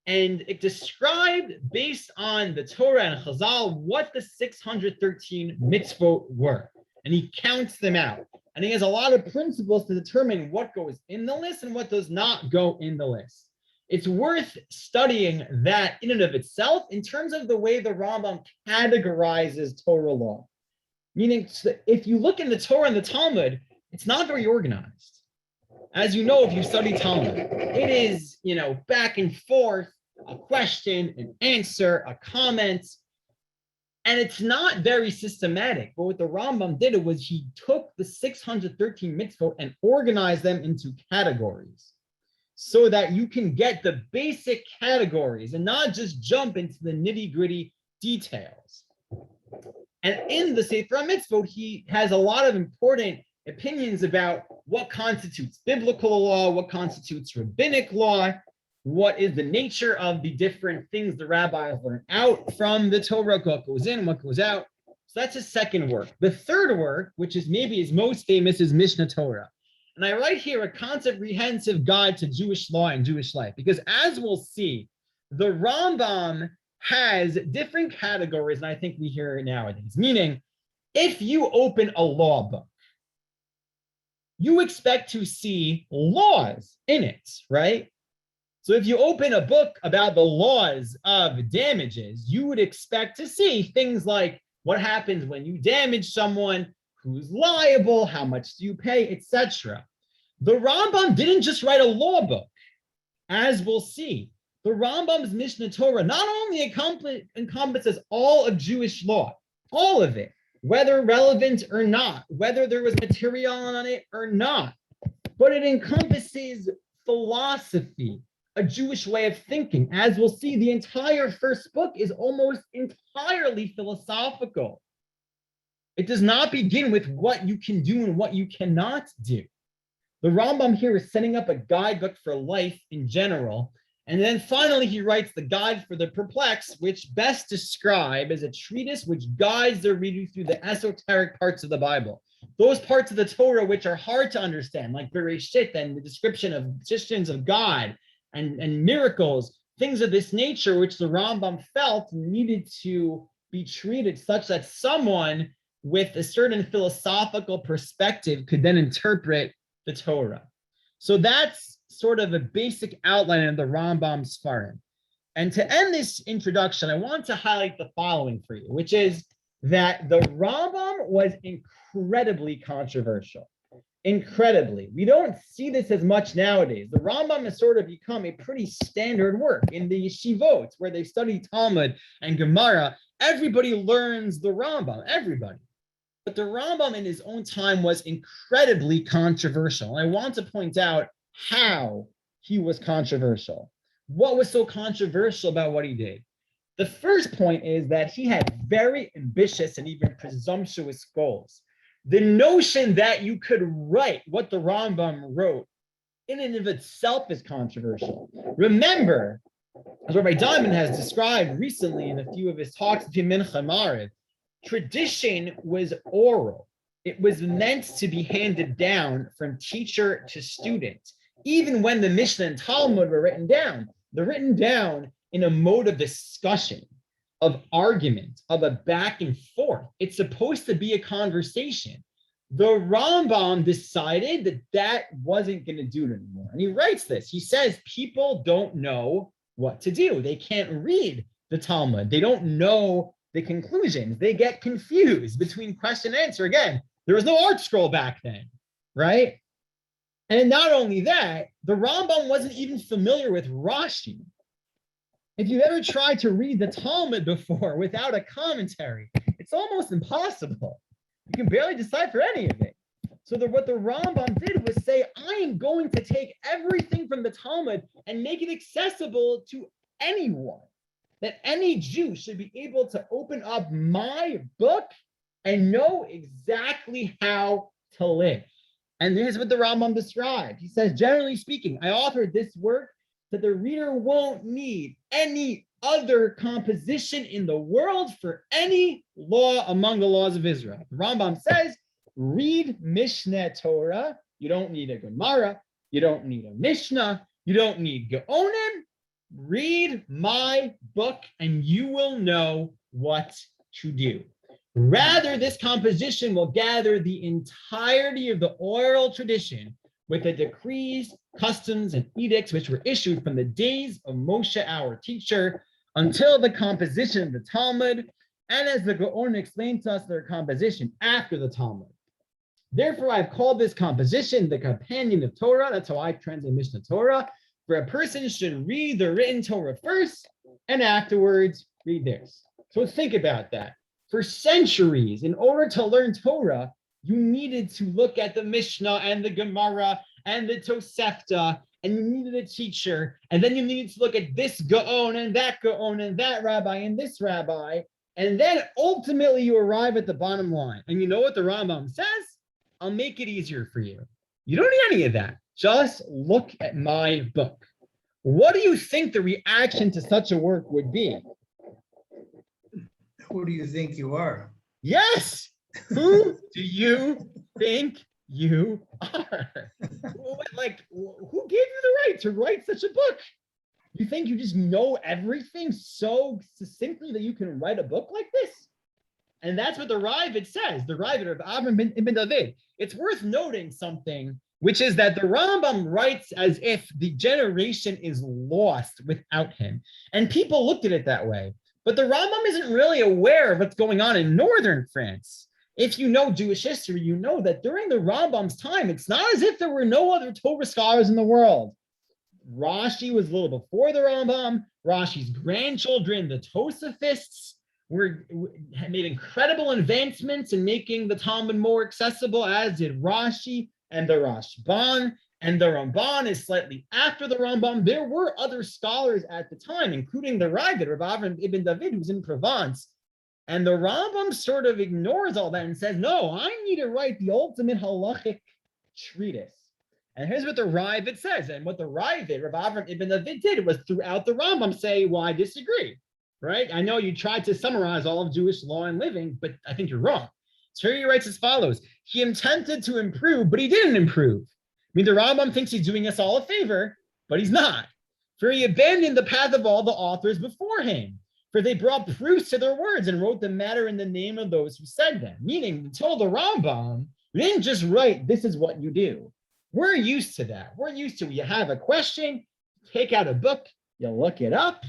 Speaker 1: and it described, based on the Torah and Chazal, what the 613 mitzvot were. And he counts them out. And he has a lot of principles to determine what goes in the list and what does not go in the list. It's worth studying that in and of itself in terms of the way the Rambam categorizes Torah law. Meaning, if you look in the Torah and the Talmud, it's not very organized. As you know, if you study Talmud, it is, back and forth, a question, an answer, a comment, and it's not very systematic. But what the Rambam did was he took the 613 mitzvot and organized them into categories, so that you can get the basic categories and not just jump into the nitty-gritty details. And in the Sefer HaMitzvot, he has a lot of important opinions about what constitutes biblical law, what constitutes rabbinic law, what is the nature of the different things the rabbis learn out from the Torah, what goes in, what goes out. So that's his second work. The third work, which is maybe his most famous, is Mishnah Torah. And I write here a comprehensive guide to Jewish law and Jewish life, because as we'll see, the Rambam has different categories, and I think we hear it nowadays. Meaning, if you open a law book, you expect to see laws in it, right? So if you open a book about the laws of damages, you would expect to see things like what happens when you damage someone, who's liable, how much do you pay, etc. The Rambam didn't just write a law book, as we'll see. The Rambam's Mishnah Torah not only encompasses all of Jewish law, all of it, whether relevant or not, whether there was material on it or not, but it encompasses philosophy, a Jewish way of thinking. As we'll see, the entire first book is almost entirely philosophical. It does not begin with what you can do and what you cannot do. The Rambam here is setting up a guidebook for life in general. And then finally, he writes the Guide for the Perplexed, which best describe as a treatise which guides the reader through the esoteric parts of the Bible. Those parts of the Torah which are hard to understand, like Bereshit and the description of existence of God and miracles, things of this nature, which the Rambam felt needed to be treated such that someone with a certain philosophical perspective could then interpret the Torah. So that's sort of a basic outline of the Rambam's Sfarim. And to end this introduction, I want to highlight the following for you, which is that the Rambam was incredibly controversial. Incredibly. We don't see this as much nowadays. The Rambam has sort of become a pretty standard work in the yeshivot, where they study Talmud and Gemara. Everybody learns the Rambam, everybody. But the Rambam in his own time was incredibly controversial. And I want to point out how he was controversial. What was so controversial about what he did? The first point is that he had very ambitious and even presumptuous goals. The notion that you could write what the Rambam wrote in and of itself is controversial. Remember, as Rabbi Diamond has described recently in a few of his talks between Mincha and Maariv, tradition was oral. It was meant to be handed down from teacher to student. Even when the Mishnah and Talmud were written down, they're written down in a mode of discussion, of argument, of a back and forth. It's supposed to be a conversation. The Rambam decided that that wasn't going to do it anymore. And he writes this. He says, people don't know what to do. They can't read the Talmud. They don't know the conclusions. They get confused between question and answer. Again, there was no art scroll back then, right? And not only that, the Rambam wasn't even familiar with Rashi. If you've ever tried to read the Talmud before without a commentary, it's almost impossible. You can barely decipher any of it. So what the Rambam did was say, I am going to take everything from the Talmud and make it accessible to anyone, that any Jew should be able to open up my book and know exactly how to live. And here's what the Rambam described. He says, generally speaking, I authored this work that the reader won't need any other composition in the world for any law among the laws of Israel. The Rambam says, read Mishneh Torah. You don't need a Gemara. You don't need a Mishnah. You don't need Geonim. Read my book and you will know what to do. Rather, this composition will gather the entirety of the oral tradition with the decrees, customs, and edicts which were issued from the days of Moshe, our teacher, until the composition of the Talmud, and as the Gaon explained to us, their composition after the Talmud. Therefore, I've called this composition the companion of Torah. That's how I translate Mishneh Torah. For a person should read the written Torah first, and afterwards read theirs. So think about that. For centuries, in order to learn Torah, you needed to look at the Mishnah and the Gemara and the Tosefta, and you needed a teacher, and then you needed to look at this Gaon and that rabbi and this rabbi, and then ultimately you arrive at the bottom line. And you know what the Rambam says? I'll make it easier for you. You don't need any of that. Just look at my book. What do you think the reaction to such a work would be?
Speaker 2: Who do you think you are?
Speaker 1: Yes. Who do you think you are? Like, who gave you the right to write such a book? You think you just know everything so succinctly that you can write a book like this? And that's what the Ravid says, the Ravid of Avram ibn David. It's worth noting something, which is that the Rambam writes as if the generation is lost without him. And people looked at it that way. But the Rambam isn't really aware of what's going on in northern France. If you know Jewish history, you know that during the Rambam's time, it's not as if there were no other Torah scholars in the world. Rashi was a little before the Rambam. Rashi's grandchildren, the Tosafists, made incredible advancements in making the Talmud more accessible, as did Rashi and the Rashban. And the Ramban is slightly after the Rambam. There were other scholars at the time, including the Ravid, Rabbi Avram ibn David, who's in Provence. And the Rambam sort of ignores all that and says, no, I need to write the ultimate halachic treatise. And here's what the Ravid says. And what the Ravid, Rabbi Avram ibn David, did was throughout the Rambam say, well, I disagree, right? I know you tried to summarize all of Jewish law and living, but I think you're wrong. So here he writes as follows. He attempted to improve, but he didn't improve. I mean, the Rambam thinks he's doing us all a favor, but he's not. For he abandoned the path of all the authors before him. For they brought proofs to their words and wrote the matter in the name of those who said them. Meaning, until the Rambam, we didn't just write, this is what you do. We're used to that. We're used to, you have a question, take out a book, you look it up,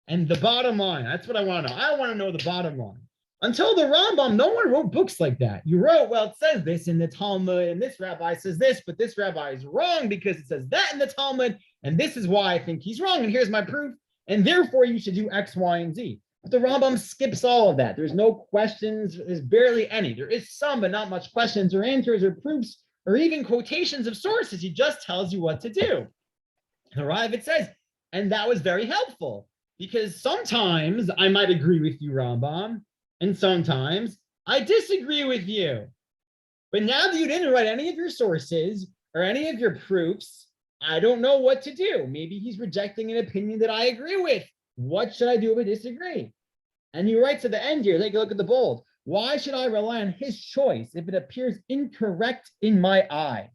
Speaker 1: and the bottom line, that's what I want to know. I want to know the bottom line. Until the Rambam, no one wrote books like that. You wrote, well, it says this in the Talmud, and this rabbi says this, but this rabbi is wrong because it says that in the Talmud, and this is why I think he's wrong, and here's my proof, and therefore you should do X, Y, and Z. But the Rambam skips all of that. There's no questions. There's barely any. There is some, but not much questions or answers or proofs or even quotations of sources. He just tells you what to do. The Ravid says, and that was very helpful because sometimes I might agree with you, Rambam, and sometimes I disagree with you. But now that you didn't write any of your sources or any of your proofs, I don't know what to do. Maybe he's rejecting an opinion that I agree with. What should I do if I disagree? And he writes at the end here, take a look at the bold. Why should I rely on his choice if it appears incorrect in my eyes?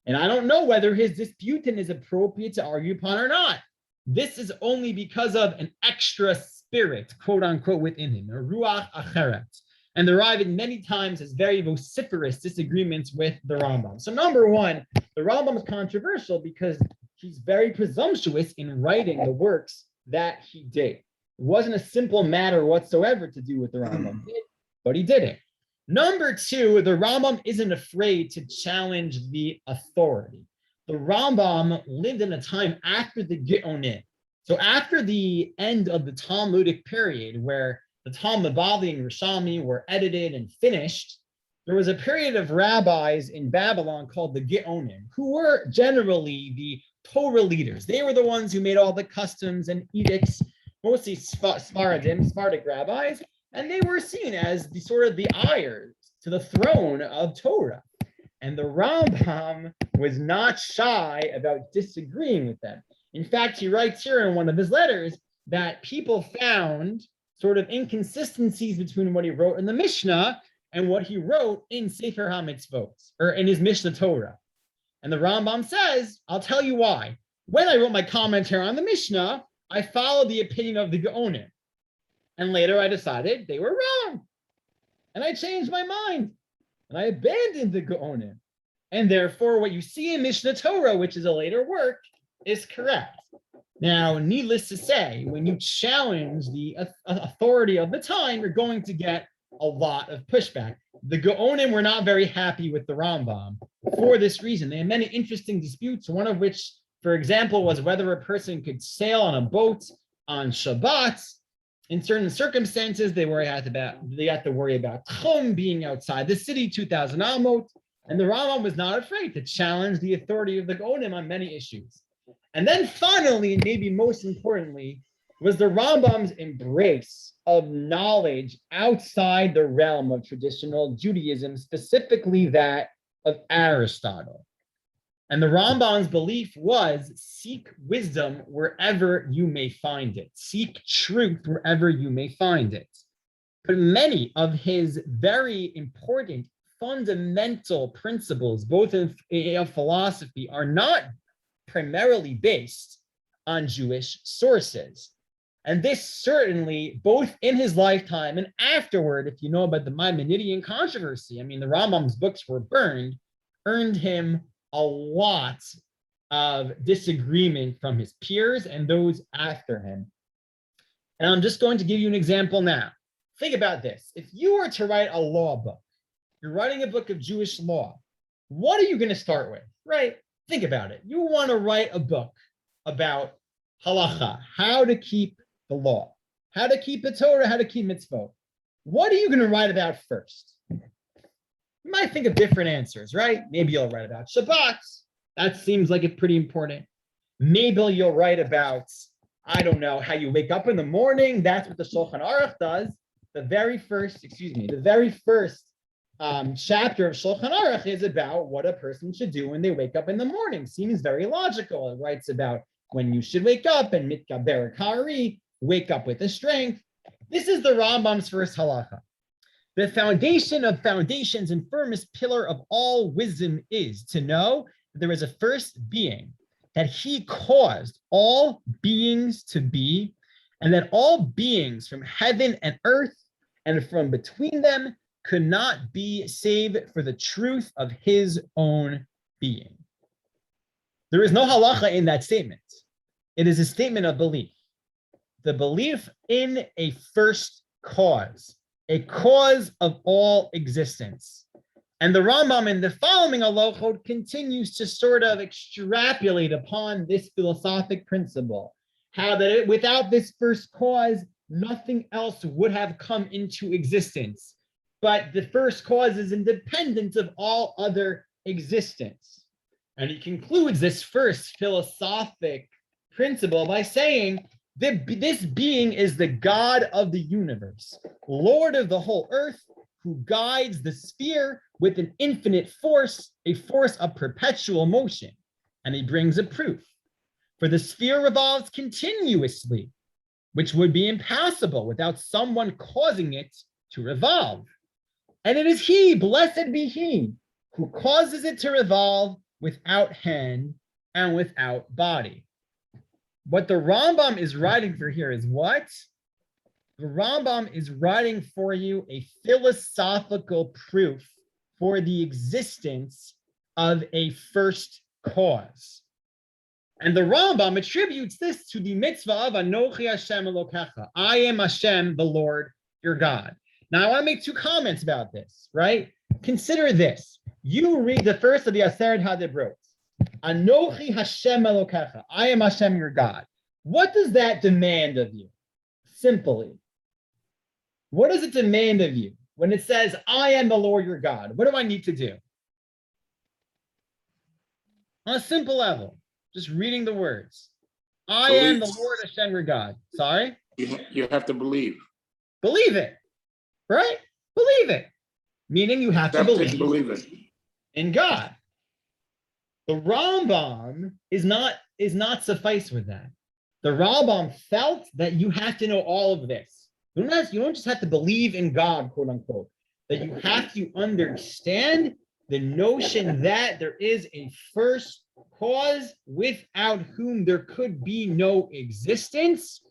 Speaker 1: And I don't know whether his disputant is appropriate to argue upon or not. This is only because of an extra spirit, quote unquote, within him, a ruach acheret. And the Ravid many times has very vociferous disagreements with the Rambam. So number one, the Rambam is controversial because he's very presumptuous in writing the works that he did. It wasn't a simple matter whatsoever to do what the Rambam did, but he did it. Number two, the Rambam isn't afraid to challenge the authority. The Rambam lived in a time after the Geonim. So after the end of the Talmudic period, where the Talmud Bavli and Rishami were edited and finished, there was a period of rabbis in Babylon called the Geonim, who were generally the Torah leaders. They were the ones who made all the customs and edicts, mostly Sephardic rabbis, and they were seen as the sort of the heirs to the throne of Torah. And the Rambam was not shy about disagreeing with them. In fact, he writes here in one of his letters that people found sort of inconsistencies between what he wrote in the Mishnah and what he wrote in Sefer HaMitzvot, or in his Mishnah Torah. And the Rambam says, I'll tell you why. When I wrote my commentary on the Mishnah, I followed the opinion of the Geonim. And later I decided they were wrong. And I changed my mind. And I abandoned the Geonim. And therefore, what you see in Mishnah Torah, which is a later work, is correct. Now, needless to say, when you challenge the authority of the time, you're going to get a lot of pushback. The Geonim were not very happy with the Rambam for this reason. They had many interesting disputes, one of which, for example, was whether a person could sail on a boat on Shabbat. In certain circumstances, they had to worry about Chum being outside the city, 2,000 Amot, and the Rambam was not afraid to challenge the authority of the Geonim on many issues. And then finally, and maybe most importantly, was the Rambam's embrace of knowledge outside the realm of traditional Judaism, specifically that of Aristotle. And the Rambam's belief was seek wisdom wherever you may find it. Seek truth wherever you may find it. But many of his very important fundamental principles, both in philosophy, are not primarily based on Jewish sources. And this certainly, both in his lifetime and afterward, if you know about the Maimonidean controversy, I mean, the Rambam's books were burned, earned him a lot of disagreement from his peers and those after him. And I'm just going to give you an example now. Think about this. If you were to write a law book, you're writing a book of Jewish law, what are you going to start with, right? Think about it. You want to write a book about halacha, how to keep the law, how to keep the Torah, how to keep mitzvot. What are you going to write about first? You might think of different answers, right? Maybe you'll write about Shabbat. That seems like it's pretty important. Maybe you'll write about, I don't know, how you wake up in the morning. That's what the Shulchan Aruch does. The very first chapter of Shulchan Aruch is about what a person should do when they wake up in the morning. Seems very logical. It writes about when you should wake up and mitkaber kari, wake up with the strength. This is the Rambam's first halacha. The foundation of foundations and firmest pillar of all wisdom is to know that there is a first being, that he caused all beings to be, and that all beings from heaven and earth and from between them could not be save for the truth of his own being. There is no halacha in that statement. It is a statement of belief. The belief in a first cause, a cause of all existence. And the Rambam in the following halachot continues to sort of extrapolate upon this philosophic principle, how that without this first cause, nothing else would have come into existence. But the first cause is independent of all other existence. And he concludes this first philosophic principle by saying that this being is the God of the universe, Lord of the whole earth, who guides the sphere with an infinite force, a force of perpetual motion. And he brings a proof. For the sphere revolves continuously, which would be impossible without someone causing it to revolve. And it is he, blessed be he, who causes it to revolve without hand and without body. What the Rambam is writing for here is what? The Rambam is writing for you a philosophical proof for the existence of a first cause. And the Rambam attributes this to the mitzvah of Anochi Hashem Elokecha. I am Hashem, the Lord, your God. Now, I want to make two comments about this, right? Consider this. You read the first of the Aseret HaDibrot. Anochi Hashem Elokecha. I am Hashem, your God. What does that demand of you? Simply. What does it demand of you when it says, I am the Lord, your God? What do I need to do? On a simple level, just reading the words. I am the Lord Hashem, your God. Sorry?
Speaker 6: You have to believe.
Speaker 1: Believe it, right? Believe it. Meaning you have to believe
Speaker 6: it.
Speaker 1: in God. The Rambam is not suffice with that. The Rambam felt that you have to know all of this. You don't just have to believe in God, quote unquote, that you have to understand the notion that there is a first cause without whom there could be no existence,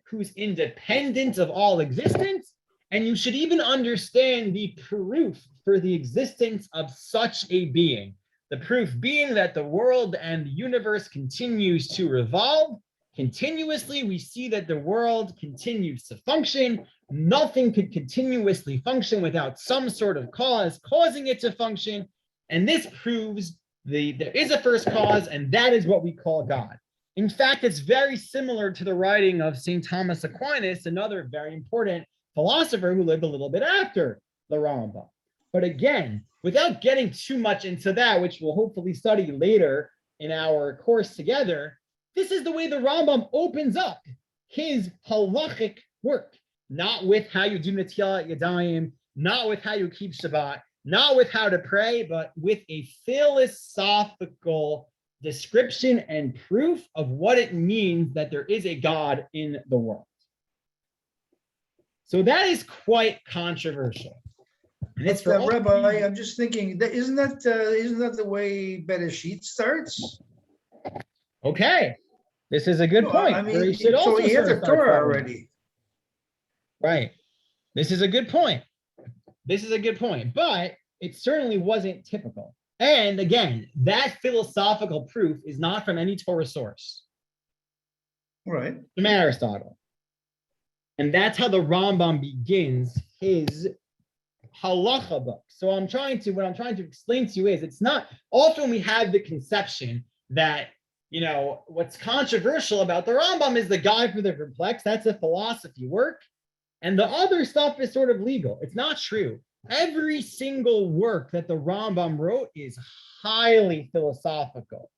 Speaker 1: who's independent of all existence, and you should even understand the proof for the existence of such a being. The proof being that the world and the universe continues to revolve continuously. We see that the world continues to function. Nothing could continuously function without some sort of cause causing it to function. And this proves there is a first cause, and that is what we call God. In fact, it's very similar to the writing of St. Thomas Aquinas, another very important philosopher who lived a little bit after the Rambam. But again, without getting too much into that, which we'll hopefully study later in our course together, this is the way the Rambam opens up his halachic work, not with how you do Netilat Yadayim, not with how you keep Shabbat, not with how to pray, but with a philosophical description and proof of what it means that there is a God in the world. So that is quite controversial. And it's for
Speaker 2: Rabbi, I'm just thinking, isn't that the way Bereshit starts?
Speaker 1: Okay, this is a good point.
Speaker 2: I mean,
Speaker 1: so
Speaker 2: he has a Torah already.
Speaker 1: Right. This is a good point. But it certainly wasn't typical. And again, that philosophical proof is not from any Torah source.
Speaker 2: Right.
Speaker 1: From Aristotle. And that's how the Rambam begins his halacha book. So what I'm trying to explain to you is it's not, often we have the conception that, what's controversial about the Rambam is the Guide for the Perplexed. That's a philosophy work. And the other stuff is sort of legal. It's not true. Every single work that the Rambam wrote is highly philosophical.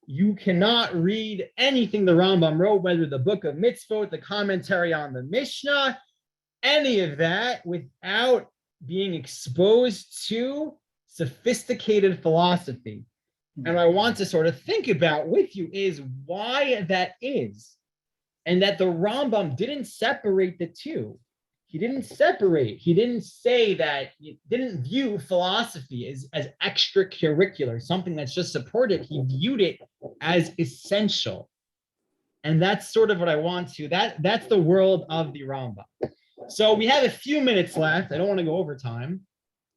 Speaker 1: You cannot read anything the Rambam wrote, whether the book of Mitzvot, the commentary on the Mishnah, any of that, without being exposed to sophisticated philosophy. And what I want to sort of think about with you is why that is, and that the Rambam didn't separate the two. He didn't say that, he didn't view philosophy as extracurricular, something that's just supported. He viewed it as essential. And that's sort of what I want to, that's the world of the Rambam. So we have a few minutes left. I don't want to go over time,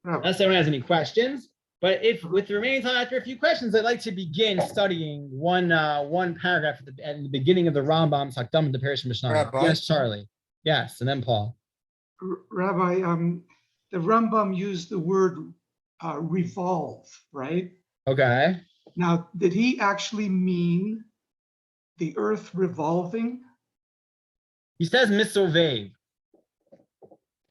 Speaker 1: unless anyone has any questions. But if with the remaining time after a few questions, I'd like to begin studying one paragraph at the beginning of the Rambam's Hakdam to Parish Mishnah. Yes, Charlie. Yes, and then Paul.
Speaker 4: Rabbi, the Rambam used the word revolve, right?
Speaker 1: Okay.
Speaker 4: Now, did he actually mean the earth revolving?
Speaker 1: He says misovev.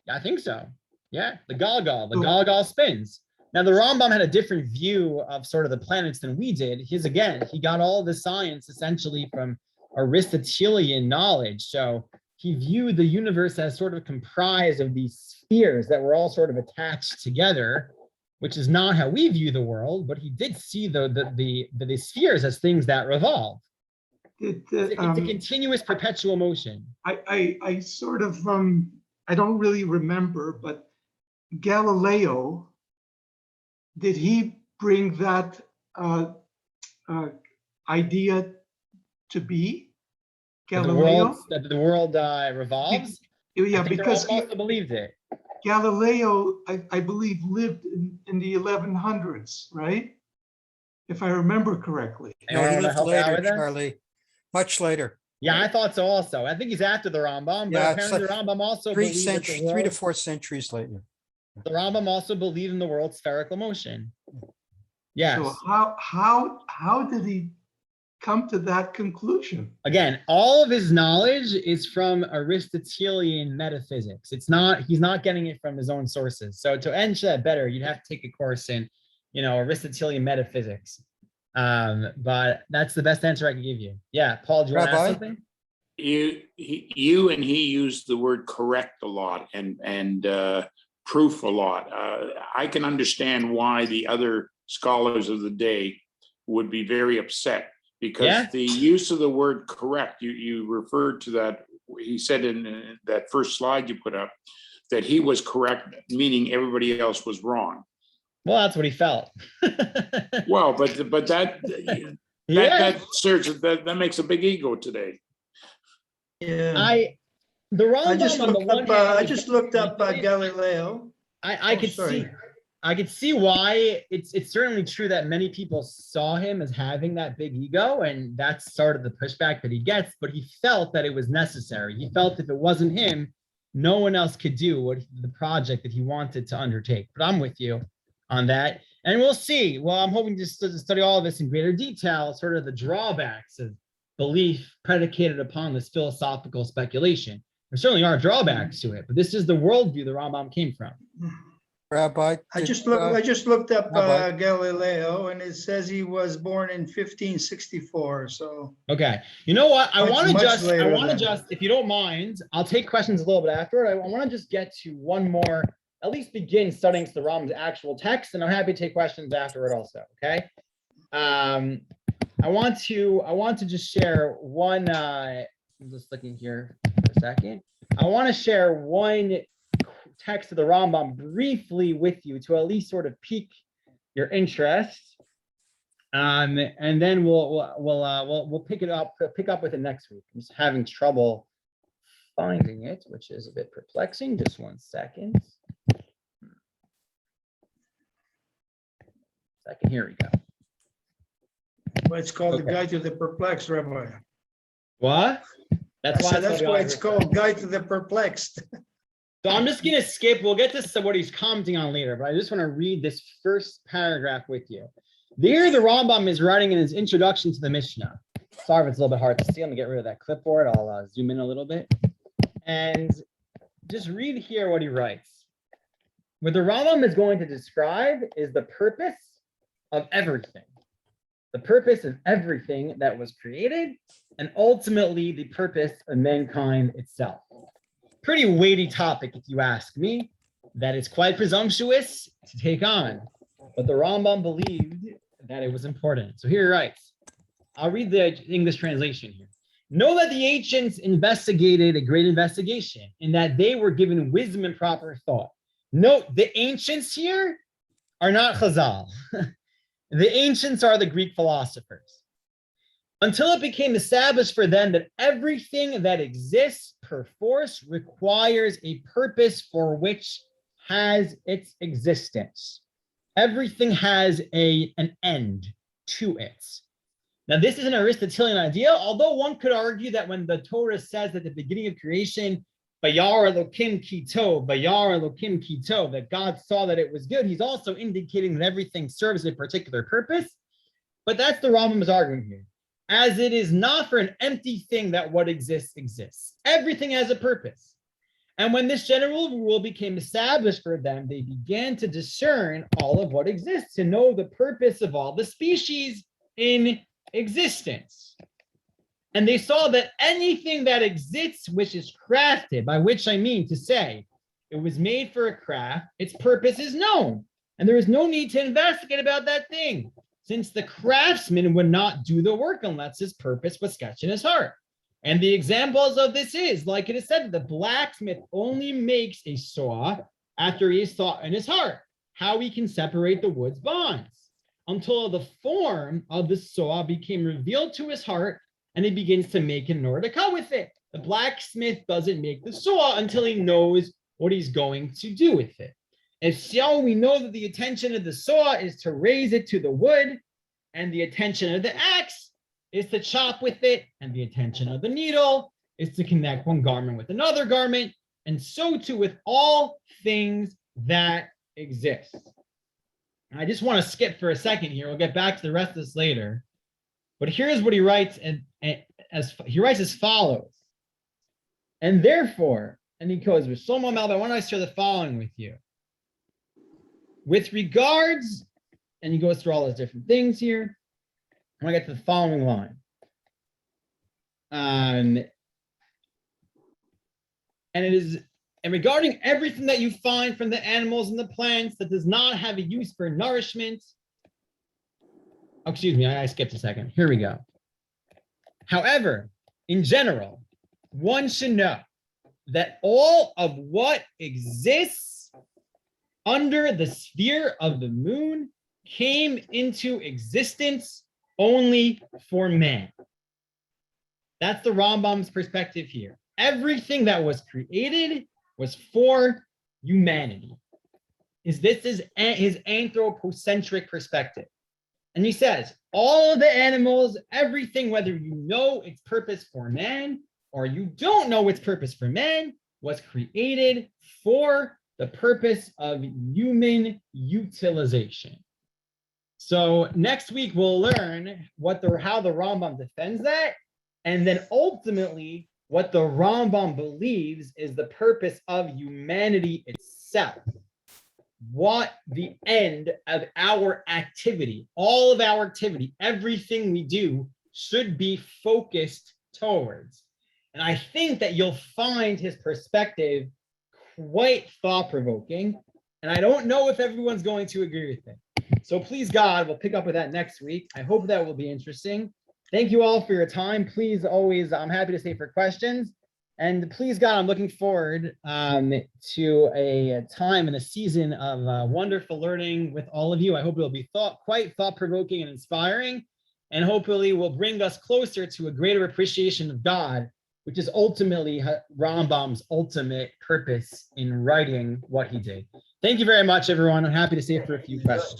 Speaker 1: I think so. Yeah, the Galgal spins. Now, the Rambam had a different view of sort of the planets than we did. He got all the science essentially from Aristotelian knowledge. So he viewed the universe as sort of comprised of these spheres that were all sort of attached together, which is not how we view the world, but he did see the spheres as things that revolve. It's a continuous perpetual motion.
Speaker 4: I sort of, I don't really remember, but Galileo, did he bring that idea to be? Galileo?
Speaker 1: That the world revolves?
Speaker 4: Yeah,
Speaker 1: I think
Speaker 4: because
Speaker 1: the Rambam also believed it.
Speaker 4: Galileo, I believe, lived in the 1100s, right? If I remember correctly.
Speaker 5: No, he lived later, Charlie, much later.
Speaker 1: Yeah, I thought so also. I think he's after the Rambam, but
Speaker 5: Yeah, it's
Speaker 1: apparently the Rambam also
Speaker 5: Three
Speaker 1: believed that the
Speaker 5: 3 to
Speaker 1: world,
Speaker 5: 4 centuries later.
Speaker 1: the Rambam also believed in the world's spherical motion. Yes.
Speaker 4: So how did he come to that conclusion?
Speaker 1: Again, all of his knowledge is from Aristotelian metaphysics. He's not getting it from his own sources. So to answer that better, you'd have to take a course in, Aristotelian metaphysics. But that's the best answer I can give you. Yeah, Paul, do you want to ask
Speaker 5: Rabbi?
Speaker 1: something?
Speaker 6: You and he used the word correct a lot and proof a lot. I can understand why the other scholars of the day would be very upset, because the use of the word correct, you referred to that. He said in that first slide you put up that he was correct, meaning everybody else was wrong.
Speaker 1: Well, that's what he felt.
Speaker 6: Well, but that that makes a big ego today.
Speaker 2: Yeah.
Speaker 1: I
Speaker 2: just looked up Galileo.
Speaker 1: I could see why it's certainly true that many people saw him as having that big ego, and that's sort of the pushback that he gets, but he felt that it was necessary. He felt if it wasn't him, no one else could do the project that he wanted to undertake. But I'm with you on that. And we'll see. Well, I'm hoping to study all of this in greater detail, sort of the drawbacks of belief predicated upon this philosophical speculation. There certainly are drawbacks to it, but this is the worldview the Rambam came from.
Speaker 5: Rabbi,
Speaker 2: I just looked up
Speaker 5: Rabbi.
Speaker 2: Galileo, and it says he was born in 1564. So
Speaker 1: Okay, you know what? I want to
Speaker 2: later
Speaker 1: just, if you don't mind, I'll take questions a little bit after. I want to just get to one more, at least begin studying the Rambam's actual text, and I'm happy to take questions afterward also. Okay. I want to just share one. I'm just looking here for a second. I want to share one text of the Rambam briefly with you to at least sort of pique your interest, and then we'll pick up with it next week. I'm just having trouble finding it, which is a bit perplexing. Just 1 second. Here we go.
Speaker 2: well, it's called the Guide to the Perplexed, Rabbi.
Speaker 1: What? That's
Speaker 2: why it's called Guide to the Perplexed.
Speaker 1: So I'm just gonna skip. We'll get to what he's commenting on later, but I just want to read this first paragraph with you. There, the Rambam is writing in his introduction to the Mishnah. Sorry if it's a little bit hard to see. I'm gonna get rid of that clipboard. I'll zoom in a little bit and just read here what he writes. What the Rambam is going to describe is the purpose of everything. The purpose of everything that was created, and ultimately the purpose of mankind itself. Pretty weighty topic, if you ask me, that is quite presumptuous to take on, but the Rambam believed that it was important. So here he writes, I'll read the English translation here. Know that the ancients investigated a great investigation, in that they were given wisdom and proper thought. Note, the ancients here are not Chazal. The ancients are the Greek philosophers. Until it became established for them that everything that exists perforce requires a purpose for which has its existence. Everything has an end to it. Now, this is an Aristotelian idea, although one could argue that when the Torah says at the beginning of creation, Vayar Elokim ki tov, Vayar Elokim ki tov, that God saw that it was good, he's also indicating that everything serves a particular purpose. But that's the Rambam's argument here. As it is not for an empty thing that what exists exists. Everything has a purpose. And when this general rule became established for them, they began to discern all of what exists, to know the purpose of all the species in existence. And they saw that anything that exists which is crafted, by which I mean to say, it was made for a craft, its purpose is known. And there is no need to investigate about that thing, since the craftsman would not do the work unless his purpose was sketched in his heart. And the examples of this is, like it is said, the blacksmith only makes a saw after he has thought in his heart how he can separate the wood's bonds, until the form of the saw became revealed to his heart, and he begins to make it in order to cut with it. The blacksmith doesn't make the saw until he knows what he's going to do with it. And so we know that the intention of the saw is to raise it to the wood, and the intention of the axe is to chop with it, and the intention of the needle is to connect one garment with another garment, and so too with all things that exist. I just want to skip for a second here. We'll get back to the rest of this later. But here's what he writes, and as he writes as follows. And therefore, and he goes, with Shlomo Malbim, I want to share the following with you. With regards, and he goes through all those different things here. I'm going to get to the following line. And it is, and regarding everything that you find from the animals and the plants that does not have a use for nourishment. Oh, excuse me, I skipped a second. Here we go. However, in general, one should know that all of what exists under the sphere of the moon came into existence only for man. That's the Rambam's perspective here. Everything that was created was for humanity. This is his anthropocentric perspective. And he says, all of the animals, everything, whether you know its purpose for man or you don't know its purpose for man, was created for the purpose of human utilization. So next week we'll learn how the Rambam defends that, and then ultimately what the Rambam believes is the purpose of humanity itself. What the end of our activity, all of our activity, everything we do should be focused towards. And I think that you'll find his perspective quite thought-provoking. And I don't know if everyone's going to agree with it. So please, God, we'll pick up with that next week. I hope that will be interesting. Thank you all for your time. Please always, I'm happy to stay for questions. And please, God, I'm looking forward to a time and a season of wonderful learning with all of you. I hope it'll be quite thought-provoking and inspiring, and hopefully will bring us closer to a greater appreciation of God, which is ultimately Rambam's ultimate purpose in writing what he did. Thank you very much, everyone. I'm happy to stay for a few questions.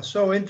Speaker 2: So interesting.